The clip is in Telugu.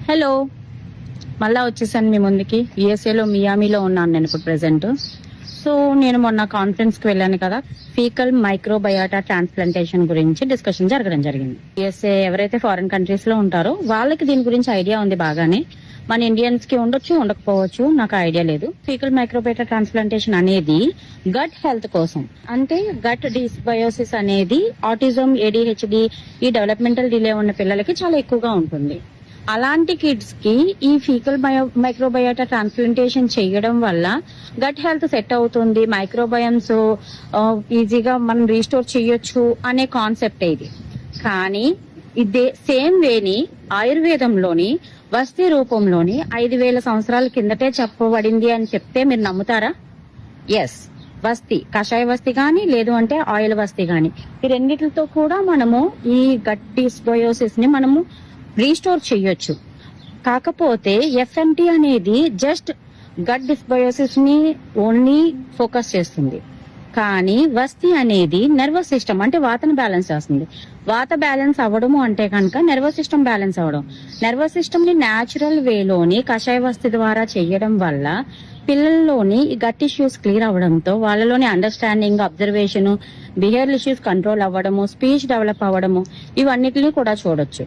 హలో, మళ్ళా వచ్చేసాను మీ ముందుకి. యుఎస్ఏలో మియామిలో ఉన్నాను నేను ఇప్పుడు ప్రెసెంట్. సో నేను మొన్న కాన్ఫరెన్స్ కి వెళ్ళాను కదా, ఫీకల్ మైక్రోబయాటా ట్రాన్స్ప్లాంటేషన్ గురించి డిస్కషన్ జరగడం జరిగింది. యుఎస్ఏ ఎవరైతే ఫారిన్ కంట్రీస్ లో ఉంటారో వాళ్ళకి దీని గురించి ఐడియా ఉంది బాగానే. మన ఇండియన్స్ కి ఉండొచ్చు, ఉండకపోవచ్చు, నాకు ఐడియా లేదు. ఫీకల్ మైక్రోబయాటా ట్రాన్స్ప్లాంటేషన్ అనేది గట్ హెల్త్ కోసం, అంటే గట్ డిస్బయోసిస్ అనేది ఆటిజం, ఏడిహెచ్డి, ఈ డెవలప్మెంటల్ డిలే ఉన్న పిల్లలకి చాలా ఎక్కువగా ఉంటుంది. అలాంటి కిడ్స్ కి ఈ ఫీకల్ మైక్రోబయాటా ట్రాన్స్ప్లాంటేషన్ చేయడం వల్ల గట్ హెల్త్ సెట్ అవుతుంది, మైక్రోబయమ్స్ ఈజీగా మనం రీస్టోర్ చేయొచ్చు అనే కాన్సెప్ట్ ఇది. కానీ ఇదే సేమ్ వేని ఆయుర్వేదంలోని వస్తీ రూపంలోని 5,000 సంవత్సరాల కిందటే చెప్పబడింది అని చెప్తే మీరు నమ్ముతారా? ఎస్, వస్తీ, కషాయ వస్తీ గాని, లేదు అంటే ఆయిల్ వస్తీ గాని, ఈ రెండిటితో కూడా మనము ఈ గట్ డిస్బయోసిస్ ని మనము రీస్టోర్ చేయొచ్చు. కాకపోతే ఎఫ్ఎంటి అనేది జస్ట్ గట్ డిస్బయోసిస్ ని ఓన్లీ ఫోకస్ చేస్తుంది. కానీ వస్తీ అనేది నర్వస్ సిస్టమ్, అంటే వాతను బ్యాలెన్స్ చేస్తుంది. వాత బ్యాలెన్స్ అవ్వడము అంటే కనుక నర్వస్ సిస్టమ్ బ్యాలెన్స్ అవ్వడం. నర్వస్ సిస్టమ్ ని న్యాచురల్ వేలోని కషాయ వస్తీ ద్వారా చేయడం వల్ల పిల్లల్లోని ఈ గట్ ఇష్యూస్ క్లియర్ అవ్వడంతో వాళ్ళలోని understanding, observation, behaviour issues control అవ్వడము, స్పీచ్ డెవలప్ అవ్వడము, ఇవన్నిటిని కూడా చూడొచ్చు.